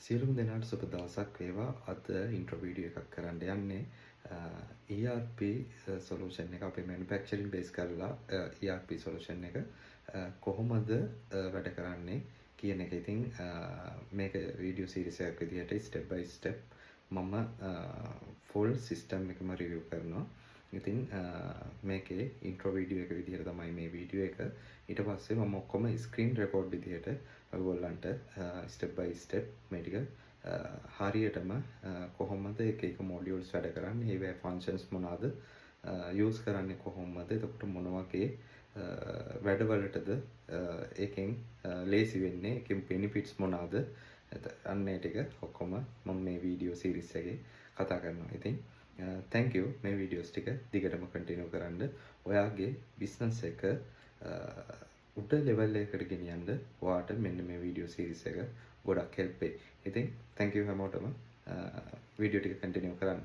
සියලුම දෙනාට සුබ දවසක් වේවා. අද ඉන්ට්‍රෝ වීඩියෝ එකක් කරන්න යන්නේ ERP solution එක අපේ manufacturing base කරලා ERP solution එක කොහොමද වැඩ කරන්නේ කියන එක. ඉතින් මේක වීඩියෝ සීරීස් එකක් විදිහට step by step මම full system එකම review කරනවා. ඉතින් මේකේ ඉන්ට්‍රෝ වීඩියෝ එක විදිහට තමයි මේ වීඩියෝ එක. ඊට පස්සේ මම ඔක්කොම ස්ක්‍රීන් රෙකෝඩ් විදිහට ඔයගොල්ලන්ට ස්ටෙප් බයි ස්ටෙප් මේ ටික හරියටම කොහොමද එක එක මොඩියුල්ස් වැඩ කරන්නේ, ඒවැ ෆන්ක්ෂන්ස් මොනවාද, යූස් කරන්නේ කොහොමද, එතකොට මොන වගේ වැඩවලටද ඒකෙන් ලේසි වෙන්නේ, ඒකෙන් බෙනිෆිට්ස් මොනවාද, අන්න ඒ ටික ඔක්කොම මම මේ වීඩියෝ සීරීස් එකේ කතා කරනවා. ඉතින් thank you මේ වීඩියෝස් ටික දිගටම කන්ටිනියු කරන්න. ඔයාගේ බිස්නස් එක උඩ ලෙවල් එකකට ගෙනියන්න ඔයාට මෙන්න මේ වීඩියෝ සීරීස් එක ගොඩක් හෙල්ප් වෙයි. ඉතින් thank you හැමෝටම වීඩියෝ ටික කන්ටිනියු කරන්න.